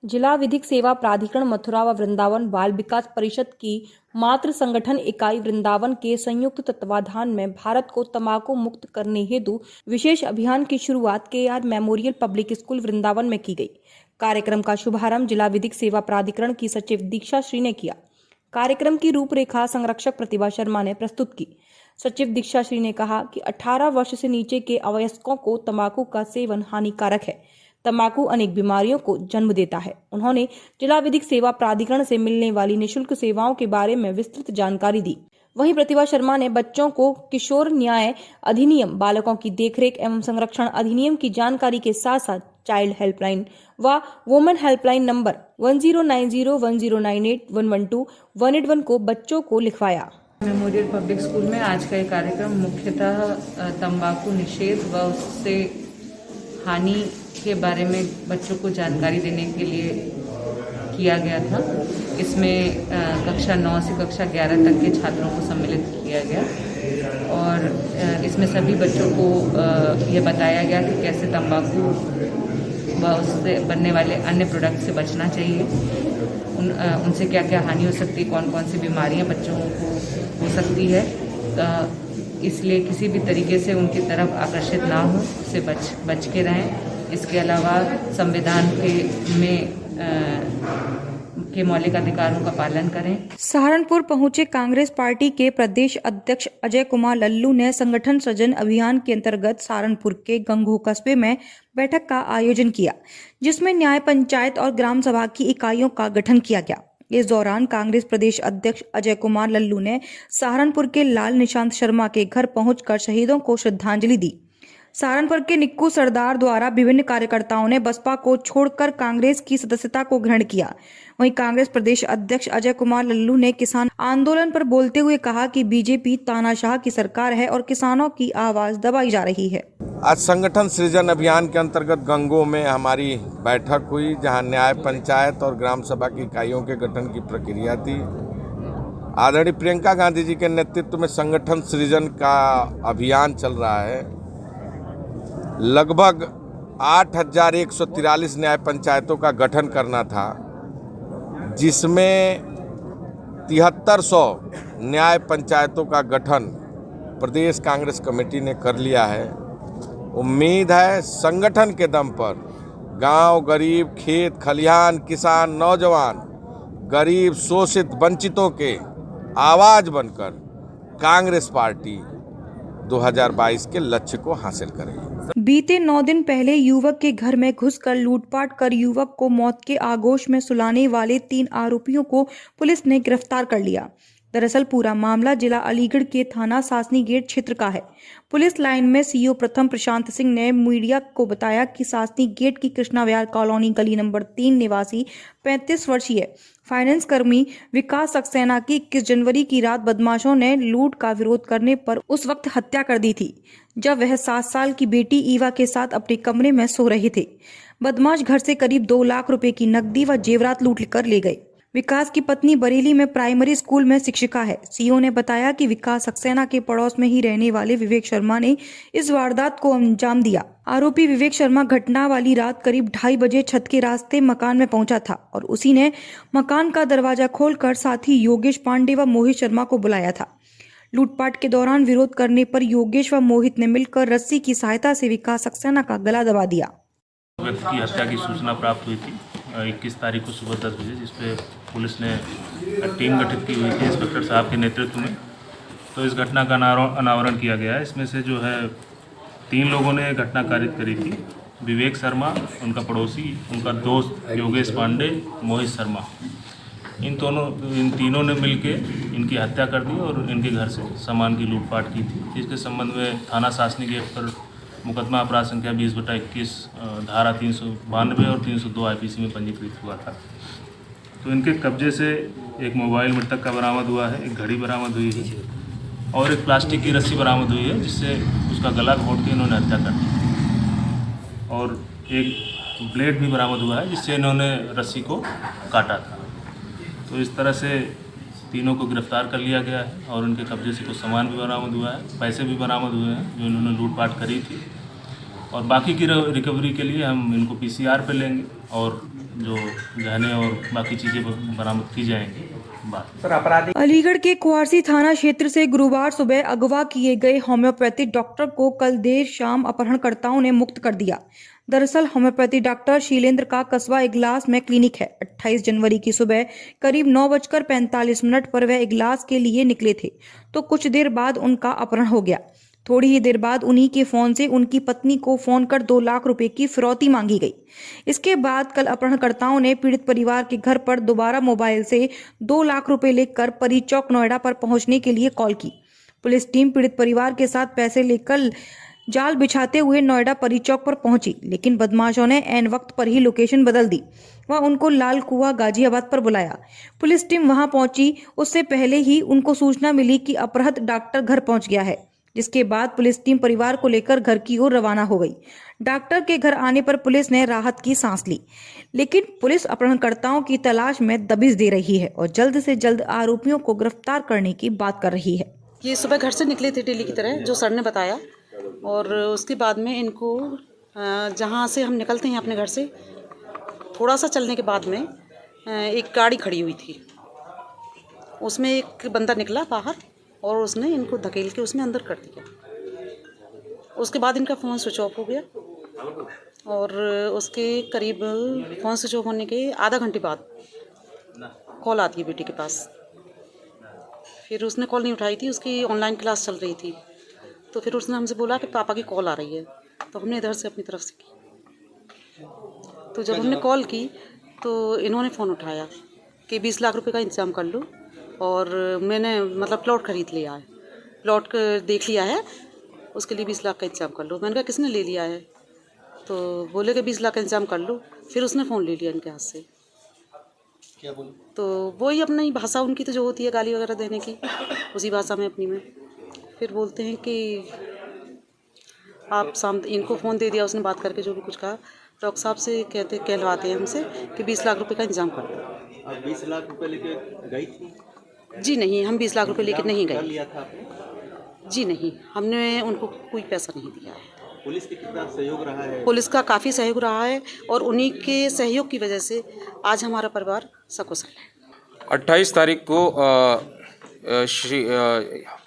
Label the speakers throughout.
Speaker 1: जिला विधिक सेवा प्राधिकरण मथुरा व वृंदावन बाल विकास परिषद की मातृ संगठन इकाई वृंदावन के संयुक्त तत्वाधान में भारत को तंबाकू मुक्त करने हेतु विशेष अभियान की शुरुआत KR memorial public school Vrindavan में की गई। कार्यक्रम का शुभारंभ जिला विधिक सेवा प्राधिकरण की सचिव दीक्षा श्री ने किया। कार्यक्रम की रूपरेखा संरक्षक प्रतिभा शर्मा ने प्रस्तुत की। सचिव दीक्षा श्री ने कहा कि 18 वर्ष से नीचे के अवयस्कों को तंबाकू का सेवन हानिकारक है। तंबाकू अनेक बीमारियों को जन्म देता है। उन्होंने जिला विधिक सेवा प्राधिकरण से मिलने वाली निःशुल्क सेवाओं के बारे में विस्तृत जानकारी दी। वहीं प्रतिभा शर्मा ने बच्चों को किशोर न्याय अधिनियम, बालकों की देखरेख एवं संरक्षण अधिनियम की जानकारी के साथ साथ चाइल्ड हेल्पलाइन व वुमेन हेल्पलाइन नंबर 109010981121 को बच्चों को लिखवाया।
Speaker 2: मेमोरियल पब्लिक स्कूल में आज का ये कार्यक्रम मुख्यतः तंबाकू निषेध व उससे हानि के बारे में बच्चों को जानकारी देने के लिए किया गया था। इसमें कक्षा 9 से कक्षा 11 तक के छात्रों को सम्मिलित किया गया और इसमें सभी बच्चों को ये बताया गया कि कैसे तंबाकू व उससे बनने वाले अन्य प्रोडक्ट से बचना चाहिए, उनसे क्या क्या हानि हो सकती है, कौन कौन सी बीमारियां बच्चों को हो सकती है। इसलिए किसी भी तरीके से उनकी तरफ आकर्षित ना हो, उससे बच के रहें। इसके अलावा संविधान के मौलिक अधिकारों का पालन करें।
Speaker 1: सहारनपुर पहुंचे कांग्रेस पार्टी के प्रदेश अध्यक्ष अजय कुमार लल्लू ने संगठन सृजन अभियान के अंतर्गत सहारनपुर के गंगोह कस्बे में बैठक का आयोजन किया, जिसमें न्याय पंचायत और ग्राम सभा की इकाइयों का गठन किया गया। इस दौरान कांग्रेस प्रदेश अध्यक्ष अजय कुमार लल्लू ने सहारनपुर के लाल निशांत शर्मा के घर पहुंचकर शहीदों को श्रद्धांजलि दी। सहारनपुर के निक्कू सरदार द्वारा विभिन्न कार्यकर्ताओं ने बसपा को छोड़कर कांग्रेस की सदस्यता को ग्रहण किया। वहीं कांग्रेस प्रदेश अध्यक्ष अजय कुमार लल्लू ने किसान आंदोलन पर बोलते हुए कहा कि बीजेपी तानाशाह की सरकार है और किसानों की आवाज दबाई जा रही है।
Speaker 3: आज संगठन सृजन अभियान के अंतर्गत गंगोह में हमारी बैठक हुई, जहां न्याय पंचायत और ग्राम सभा की इकाइयों के गठन की प्रक्रिया थी। आदरणीय प्रियंका गांधी जी के नेतृत्व में संगठन सृजन का अभियान चल रहा है। लगभग 8143 न्याय पंचायतों का गठन करना था, जिसमें 7300 न्याय पंचायतों का गठन प्रदेश कांग्रेस कमेटी ने कर लिया है। उम्मीद है संगठन के दम पर गांव, गरीब, खेत खलिहान, किसान, नौजवान, गरीब, शोषित, वंचितों के आवाज बनकर कांग्रेस पार्टी 2022 के लक्ष्य को हासिल करेगी।
Speaker 1: बीते 9 दिन पहले युवक के घर में घुसकर लूटपाट कर युवक को मौत के आगोश में सुलाने वाले 3 आरोपियों को पुलिस ने गिरफ्तार कर लिया। दरअसल पूरा मामला जिला अलीगढ़ के थाना सासनी गेट क्षेत्र का है। पुलिस लाइन में CO प्रथम प्रशांत सिंह ने मीडिया को बताया कि सासनी गेट की कृष्णा विहार कॉलोनी गली नंबर 3 निवासी 35 वर्षीय फाइनेंस कर्मी विकास सक्सेना की 21 जनवरी की रात बदमाशों ने लूट का विरोध करने पर उस वक्त हत्या कर दी थी, जब वह 7 साल की बेटी ईवा के साथ अपने कमरे में सो रहे थे। बदमाश घर से करीब 2 लाख रुपए की नकदी व जेवरात लूट कर ले गए। विकास की पत्नी बरेली में प्राइमरी स्कूल में शिक्षिका है। CO ने बताया कि विकास सक्सेना के पड़ोस में ही रहने वाले विवेक शर्मा ने इस वारदात को अंजाम दिया। आरोपी विवेक शर्मा घटना वाली रात करीब 2:30 बजे छत के रास्ते मकान में पहुंचा था और उसी ने मकान का दरवाजा खोलकर साथी योगेश पांडे व मोहित शर्मा को बुलाया था। लूटपाट के दौरान विरोध करने पर योगेश व मोहित ने मिलकर रस्सी की सहायता से विकास सक्सेना का गला दबा दिया।
Speaker 4: व्यक्ति की हत्या की सूचना प्राप्त हुई थी 21 तारीख को सुबह 10 बजे, जिसपे पुलिस ने टीम गठित की हुई थी इंस्पेक्टर साहब के नेतृत्व में। तो इस घटना का अनावरण किया गया है। इसमें से जो है 3 लोगों ने घटना कारित करी थी। विवेक शर्मा, उनका पड़ोसी, उनका दोस्त योगेश पांडे, मोहित शर्मा, इन तीनों ने मिलके इनकी हत्या कर दी और इनके घर से सामान की लूटपाट की थी। इसके संबंध में थाना सासनी गेट पर मुकदमा अपराध संख्या 20/21 धारा 392 और 302 IPC में पंजीकृत हुआ था। तो इनके कब्जे से एक मोबाइल मृतक का बरामद हुआ है, एक घड़ी बरामद हुई है और एक प्लास्टिक की रस्सी बरामद हुई है, जिससे उसका गला घोट के इन्होंने हत्या कर दी। और एक ब्लेड भी बरामद हुआ है, जिससे इन्होंने रस्सी को काटा था। तो इस तरह से तीनों को गिरफ्तार कर लिया गया है और उनके कब्जे से कुछ सामान भी बरामद हुआ है, पैसे भी बरामद हुए हैं जो इन्होंने लूटपाट करी थी। और बाकी की रिकवरी के लिए हम इनको PCR पे लेंगे और जो गहने और बाकी चीज़ें बरामद की जाएंगी बाद।
Speaker 1: अलीगढ़ के कुआरसी थाना क्षेत्र से गुरुवार सुबह अगवा किए गए होम्योपैथी डॉक्टर को कल देर शाम अपहरणकर्ताओं ने मुक्त कर दिया। दरअसल होम्योपैथी डॉक्टर शीलेंद्र का कस्बा इगलास में क्लिनिक है। 28 जनवरी की सुबह करीब 9:45 पर वह इगलास के लिए निकले थे तो कुछ देर बाद उनका अपहरण हो गया। थोड़ी ही देर बाद उन्हीं के फोन से उनकी पत्नी को फोन कर 2 लाख रुपए की फिरौती मांगी गई। इसके बाद कल अपहरणकर्ताओं ने पीड़ित परिवार के घर पर दोबारा मोबाइल से 2 लाख रुपए लेकर परी चौक नोएडा पर पहुंचने के लिए कॉल की। पुलिस टीम पीड़ित परिवार के साथ पैसे लेकर जाल बिछाते हुए नोएडा परी चौक पर पहुंची, लेकिन बदमाशों ने ऐन वक्त पर ही लोकेशन बदल दी व उनको लाल कुआं गाजियाबाद पर बुलाया। पुलिस टीम वहां पहुंची उससे पहले ही उनको सूचना मिली कि अपहृत डॉक्टर घर पहुंच गया है, जिसके बाद पुलिस टीम परिवार को लेकर घर की ओर रवाना हो गई। डॉक्टर के घर आने पर पुलिस ने राहत की सांस ली, लेकिन पुलिस अपहरणकर्ताओं की तलाश में दबिश दे रही है और जल्द से जल्द आरोपियों को गिरफ्तार करने की बात कर रही है।
Speaker 5: ये सुबह घर से निकले थे डेली की तरह, जो सर ने बताया, और उसके बाद में इनको जहाँ से हम निकलते हैं अपने घर से थोड़ा सा चलने के बाद में एक गाड़ी खड़ी हुई थी, उसमें एक बंदा निकला बाहर और उसने इनको धकेल के उसमें अंदर कर दिया। उसके बाद इनका फ़ोन स्विच ऑफ हो गया और उसके करीब फ़ोन स्विच ऑफ होने के आधा घंटे बाद कॉल आती है बेटी के पास। फिर उसने कॉल नहीं उठाई थी, उसकी ऑनलाइन क्लास चल रही थी, तो फिर उसने हमसे बोला कि पापा की कॉल आ रही है, तो हमने इधर से अपनी तरफ से की। तो जब हमने कॉल की तो इन्होंने फ़ोन उठाया कि 20 लाख रुपए का इंतज़ाम कर लो, और मैंने मतलब प्लॉट ख़रीद लिया है, प्लॉट देख लिया है, उसके लिए 20 लाख का इंतज़ाम कर लो। मैंने कहा किसने ले लिया है? तो बोले कि 20 लाख का इंतज़ाम कर लो। फिर उसने फ़ोन ले लिया इनके हाथ से। क्या बोले? तो वही अपनी भाषा उनकी तो जो होती है गाली वगैरह देने की, उसी भाषा में अपनी में फिर बोलते हैं कि आप इनको फ़ोन दे दिया, उसने बात करके जो भी कुछ कहा, डॉक्टर साहब से कहलवाते हैं हमसे कि 20 लाख रुपए का इंतज़ाम कर दो।
Speaker 6: आप 20 लाख रुपए लेके गई थी?
Speaker 5: जी नहीं, हम 20 लाख रुपए लेके नहीं गए।
Speaker 6: लिया था आपने?
Speaker 5: जी नहीं, हमने उनको कोई पैसा नहीं दिया है।
Speaker 6: पुलिस के कितना सहयोग रहा है?
Speaker 5: पुलिस का काफ़ी सहयोग रहा है और उन्हीं के सहयोग की वजह से आज हमारा परिवार सकुशल है।
Speaker 7: 28 तारीख को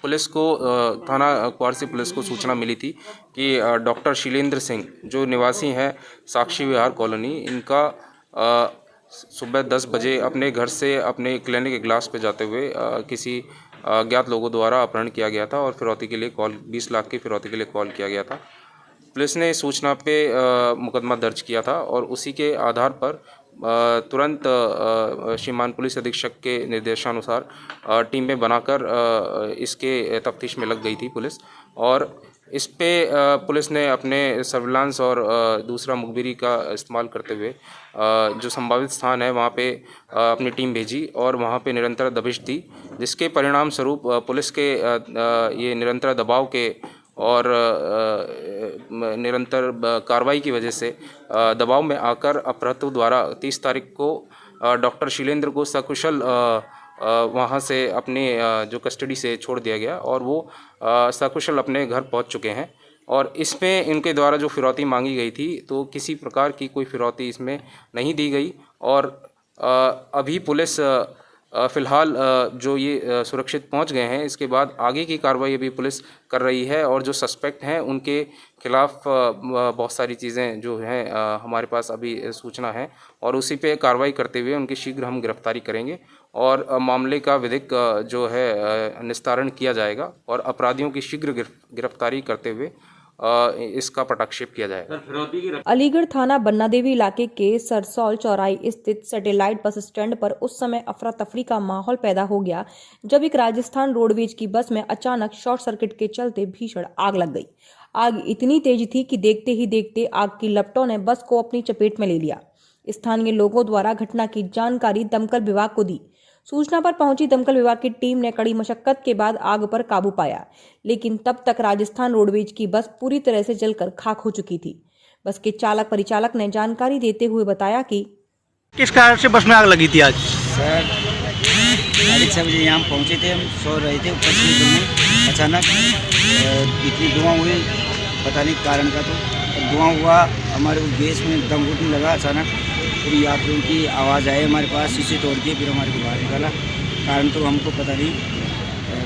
Speaker 7: पुलिस को थाना कुआरसी पुलिस को सूचना मिली थी कि डॉक्टर शीलेंद्र सिंह जो निवासी हैं साक्षी विहार कॉलोनी, इनका सुबह 10 बजे अपने घर से अपने क्लिनिक इगलास पे जाते हुए किसी अज्ञात लोगों द्वारा अपहरण किया गया था और फिरौती के लिए 20 लाख की फिरौती के लिए कॉल किया गया था। पुलिस ने इस सूचना पे मुकदमा दर्ज किया था और उसी के आधार पर तुरंत श्रीमान पुलिस अधीक्षक के निर्देशानुसार टीम में बनाकर इसके तफ्तीश में लग गई थी पुलिस, और इस पे पुलिस ने अपने सर्विलांस और दूसरा मुखबिरी का इस्तेमाल करते हुए जो संभावित स्थान है वहाँ पे अपनी टीम भेजी और वहाँ पे निरंतर दबिश दी, जिसके परिणाम स्वरूप पुलिस के ये निरंतर दबाव के और निरंतर कार्रवाई की वजह से दबाव में आकर अपराधियों द्वारा 30 तारीख को डॉक्टर शीलेंद्र को सकुशल वहाँ से अपने जो कस्टडी से छोड़ दिया गया और वो सकुशल अपने घर पहुँच चुके हैं। और इसमें इनके द्वारा जो फिरौती मांगी गई थी तो किसी प्रकार की कोई फिरौती इसमें नहीं दी गई, और अभी पुलिस फ़िलहाल जो ये सुरक्षित पहुंच गए हैं, इसके बाद आगे की कार्रवाई अभी पुलिस कर रही है और जो सस्पेक्ट हैं उनके खिलाफ बहुत सारी चीज़ें जो हैं हमारे पास अभी सूचना है और उसी पे कार्रवाई करते हुए उनकी शीघ्र हम गिरफ्तारी करेंगे और मामले का विधिक जो है निस्तारण किया जाएगा और अपराधियों की शीघ्र गिरफ्तारी करते हुए इसका पटाक्षेप किया जाएगा।
Speaker 1: अलीगढ़ थाना बन्ना देवी इलाके के सरसौल चौराही स्थित सैटेलाइट बस स्टैंड पर उस समय अफरा तफरी का माहौल पैदा हो गया जब एक राजस्थान रोडवेज की बस में अचानक शॉर्ट सर्किट के चलते भीषण आग लग गई। आग इतनी तेज थी कि देखते ही देखते आग की लपटों ने बस को अपनी चपेट में ले लिया। स्थानीय लोगों द्वारा घटना की जानकारी दमकल विभाग को दी। सूचना पर पहुंची दमकल विभाग की टीम ने कड़ी मशक्कत के बाद आग पर काबू पाया, लेकिन तब तक राजस्थान रोडवेज की बस पूरी तरह से जलकर खाक हो चुकी थी। बस के चालक परिचालक ने जानकारी देते हुए बताया कि
Speaker 8: किस कारण से बस में आग लगी थी आज?
Speaker 9: सर 6:30 बजे यहाँ पहुँचे थे, हम सो रहे थे ऊपर से अचानक इतनी धुआं हुई, पता नहीं कारण का, तो धुआं हुआ हमारे को गैस में दम घुटने लगा अचानक, पूरी यात्रियों की आवाज़ आई हमारे पास, शीशे तोड़ के फिर हमारे को बाहर निकाला। कारण तो हमको पता नहीं,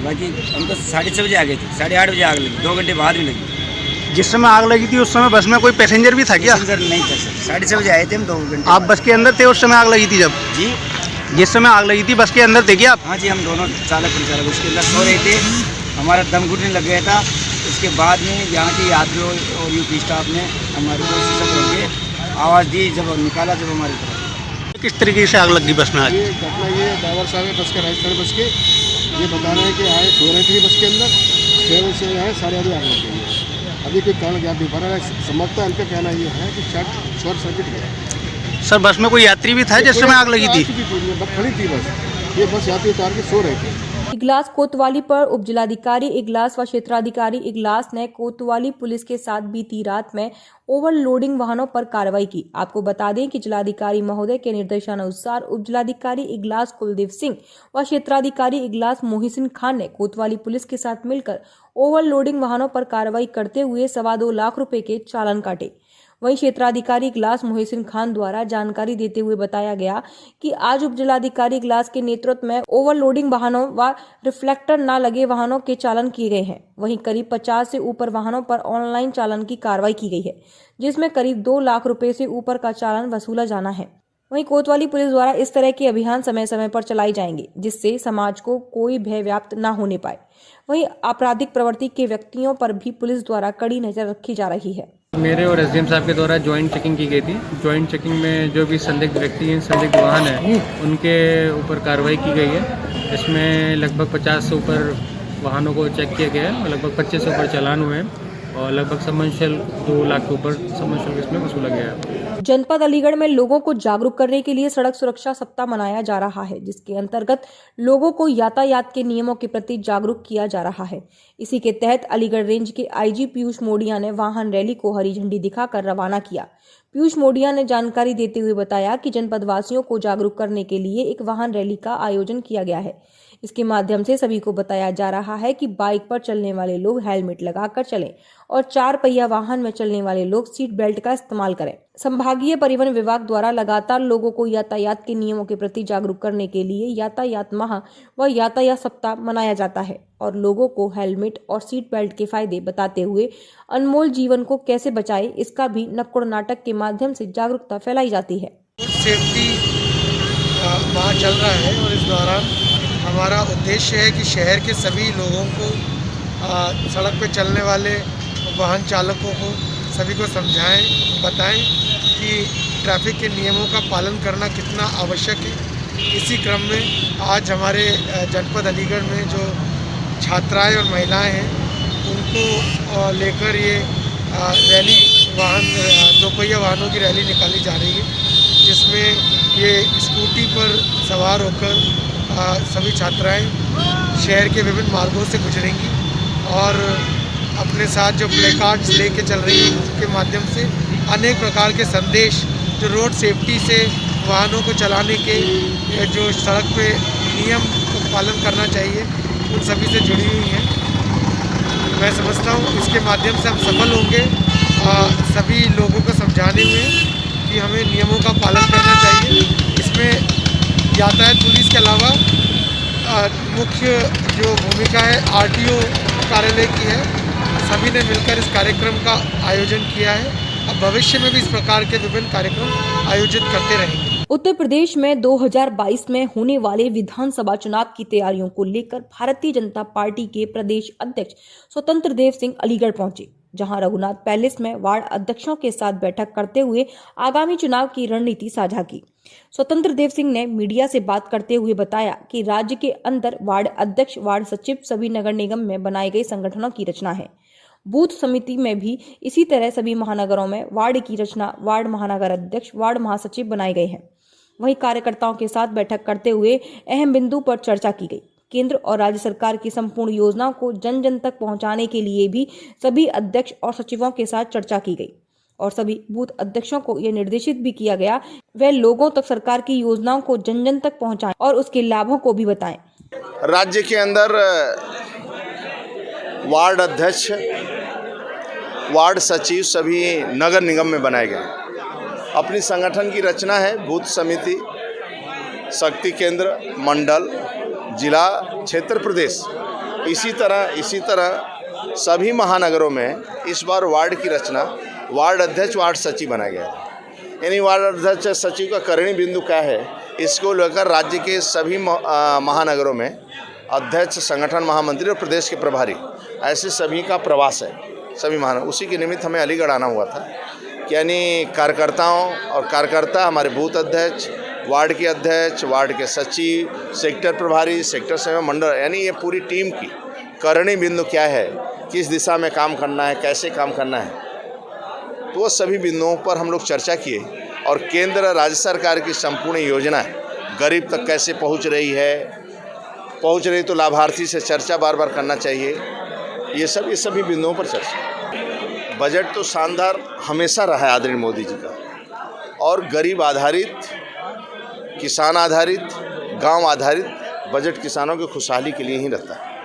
Speaker 9: बाकी हम तो 6:30 बजे आ गए थे, 8:30 बजे आग लगी, 2 घंटे बाद में लगी।
Speaker 8: जिस समय आग लगी थी उस समय बस में कोई पैसेंजर भी था क्या?
Speaker 9: पैसेंजर नहीं था सर, 6:30 बजे आए थे हम, 2 घंटे।
Speaker 8: आप बस के अंदर थे उस समय आग लगी थी जब?
Speaker 9: जी,
Speaker 8: जिस समय आग लगी थी बस के अंदर थे क्या आप?
Speaker 9: हाँ जी, हम दोनों चालक परिचालक उसके अंदर सो रहे थे। हमारा दम घुटने लग गया था। उसके बाद में यहाँ के यात्रियों और यूपी स्टाफ ने हमारे को शीशा तोड़ के आवाज़ दी, जब निकाला जब हमारी तरफ।
Speaker 8: किस तरीके से आग लगी बस में आज?
Speaker 10: ये घटना ये ड्राइवर साहब है बस के, राजस्थान बस के, ये बता रहे हैं कि आए सो रहे थे बस के अंदर, 6 बजे से आए 8:30 आग लग गई है। अभी कोई कारण ज्ञात नहीं पा रहा है। समझता इनका कहना ये है कि शॉर्ट सर्किट गया।
Speaker 8: सर बस में कोई यात्री भी था जिस समय आग लगी थी?
Speaker 10: बस खड़ी थी बस, ये बस यात्री उतार के सो रहे थे।
Speaker 1: इगलास कोतवाली पर उपजिलाधिकारी इगलास व क्षेत्राधिकारी इगलास ने कोतवाली पुलिस के साथ बीती रात में ओवरलोडिंग वाहनों पर कार्रवाई की। आपको बता दें कि जिलाधिकारी महोदय के निर्देशानुसार उपजिलाधिकारी इगलास कुलदीप सिंह व क्षेत्राधिकारी इगलास मोहिसिन खान ने कोतवाली पुलिस के साथ मिलकर ओवरलोडिंग वाहनों पर कार्रवाई करते हुए 2.25 लाख रुपए के चालान काटे। वहीं क्षेत्राधिकारी इगलास मोहिसिन खान द्वारा जानकारी देते हुए बताया गया कि आज उप जिलाधिकारी इगलास के नेतृत्व में ओवरलोडिंग वाहनों व रिफ्लेक्टर न लगे वाहनों के चालान किए गए हैं। वहीं करीब 50 से ऊपर वाहनों पर ऑनलाइन चालान की कार्रवाई की गई है, जिसमें करीब 2 लाख रुपए से ऊपर का चालान वसूला जाना है। वहीं कोतवाली पुलिस द्वारा इस तरह के अभियान समय समय पर चलाए जाएंगे, जिससे समाज को कोई भय व्याप्त न होने पाए। वहीं आपराधिक प्रवृत्ति के व्यक्तियों पर भी पुलिस द्वारा कड़ी नजर रखी जा रही है।
Speaker 11: मेरे और एसडीएम साहब के द्वारा ज्वाइंट चेकिंग की गई थी। ज्वाइंट चेकिंग में जो भी संदिग्ध व्यक्ति हैं, संदिग्ध वाहन है, उनके ऊपर कार्रवाई की गई है। इसमें लगभग 50 से ऊपर वाहनों को चेक किया गया है और लगभग 25 से ऊपर चालान हुए हैं और लगभग सम्मान शुल्क 2 लाख के ऊपर सम्मान शुल्क इसमें वसूला गया है।
Speaker 1: जनपद अलीगढ़ में लोगों को जागरूक करने के लिए सड़क सुरक्षा सप्ताह मनाया जा रहा है, जिसके अंतर्गत लोगों को यातायात के नियमों के प्रति जागरूक किया जा रहा है। इसी के तहत अलीगढ़ रेंज के आईजी पीयूष मोडिया ने वाहन रैली को हरी झंडी दिखाकर रवाना किया। पीयूष मोडिया ने जानकारी देते हुए बताया कि जनपद वासियों को जागरूक करने के लिए एक वाहन रैली का आयोजन किया गया है। इसके माध्यम से सभी को बताया जा रहा है कि बाइक पर चलने वाले लोग हेलमेट लगाकर चलें और 4 पहिया वाहन में चलने वाले लोग सीट बेल्ट का इस्तेमाल करें। संभागीय परिवहन विभाग द्वारा लगातार लोगों को यातायात के नियमों के प्रति जागरूक करने के लिए यातायात माह व यातायात सप्ताह मनाया जाता है और लोगों को हेलमेट और सीट बेल्ट के फायदे बताते हुए अनमोल जीवन को कैसे बचाए, इसका भी नुक्कड़ नाटक के माध्यम से जागरूकता फैलाई जाती है।
Speaker 10: सेफ्टी माह चल रहा है और इस दौरान हमारा उद्देश्य है कि शहर के सभी लोगों को, सड़क पर चलने वाले वाहन चालकों को, सभी को समझाएं, बताएं कि ट्रैफिक के नियमों का पालन करना कितना आवश्यक है। इसी क्रम में आज हमारे जनपद अलीगढ़ में जो छात्राएं और महिलाएं हैं, उनको लेकर ये रैली, वाहन 2 पहिया वाहनों की रैली निकाली जा रही है, जिसमें ये स्कूटी पर सवार होकर सभी छात्राएं शहर के विभिन्न मार्गों से गुजरेंगी और अपने साथ जो प्ले कार्ड्स लेके चल रही हैं, उसके माध्यम से अनेक प्रकार के संदेश जो रोड सेफ्टी से वाहनों को चलाने के, जो सड़क पे नियम को पालन करना चाहिए, उन सभी से जुड़ी हुई हैं। मैं समझता हूँ इसके माध्यम से हम सफल होंगे सभी लोगों को समझाने में कि हमें नियमों का पालन करना चाहिए। इसमें यातायात पुलिस के अलावा मुख्य जो भूमिका है आरटीओ कार्यालय की है। सभी ने मिलकर इस कार्यक्रम का आयोजन किया है। अब भविष्य में भी इस प्रकार के विभिन्न कार्यक्रम आयोजित करते रहेंगे।
Speaker 1: उत्तर प्रदेश में 2022 में होने वाले विधानसभा चुनाव की तैयारियों को लेकर भारतीय जनता पार्टी के प्रदेश अध्यक्ष स्वतंत्र देव सिंह अलीगढ़ पहुंचे, जहां रघुनाथ पैलेस में वार्ड अध्यक्षों के साथ बैठक करते हुए आगामी चुनाव की रणनीति साझा की। स्वतंत्र देव सिंह ने मीडिया से बात करते हुए बताया कि राज्य के अंदर वार्ड अध्यक्ष, वार्ड सचिव सभी नगर निगम में बनाए गए संगठनों की रचना है। बूथ समिति में भी इसी तरह सभी महानगरों में वार्ड की रचना, वार्ड महानगर अध्यक्ष, वार्ड महासचिव बनाए गए हैं। वहीं कार्यकर्ताओं के साथ बैठक करते हुए अहम बिंदु पर चर्चा की गई। केंद्र और राज्य सरकार की संपूर्ण योजनाओं को जन जन तक पहुंचाने के लिए भी सभी अध्यक्ष और सचिवों के साथ चर्चा की गई और सभी बूथ अध्यक्षों को यह निर्देशित भी किया गया वे लोगों तक सरकार की योजनाओं को जन जन तक पहुंचाएं और उसके लाभों को भी बताएं।
Speaker 12: राज्य के अंदर वार्ड अध्यक्ष, वार्ड सचिव सभी नगर निगम में बनाए गए। अपनी संगठन की रचना है बूथ समिति, शक्ति केंद्र, मंडल, जिला, क्षेत्र, प्रदेश। इसी तरह सभी महानगरों में इस बार वार्ड की रचना वार्ड अध्यक्ष, वार्ड सचिव बनाया गया है। यानी वार्ड अध्यक्ष सचिव का करणी बिंदु क्या है, इसको लेकर राज्य के सभी महानगरों में अध्यक्ष, संगठन महामंत्री और प्रदेश के प्रभारी, ऐसे सभी का प्रवास है सभी महानगर। उसी के निमित्त हमें अलीगढ़ आना हुआ था, यानी कार्यकर्ताओं और कार्यकर्ता, हमारे बूथ अध्यक्ष, वार्ड के अध्यक्ष, वार्ड के सचिव, सेक्टर प्रभारी, सेक्टर सेवा मंडल, यानी ये पूरी टीम की करणी बिंदु क्या है, किस दिशा में काम करना है, कैसे काम करना है, तो वो सभी बिंदुओं पर हम लोग चर्चा किए। और केंद्र राज्य सरकार की संपूर्ण योजना गरीब तक कैसे पहुंच रही तो लाभार्थी से चर्चा बार बार करना चाहिए। ये सभी बिंदुओं पर चर्चा। बजट तो शानदार हमेशा रहा है आदरणीय मोदी जी का, और गरीब आधारित, किसान आधारित, गांव आधारित बजट किसानों की खुशहाली के लिए ही रहता है।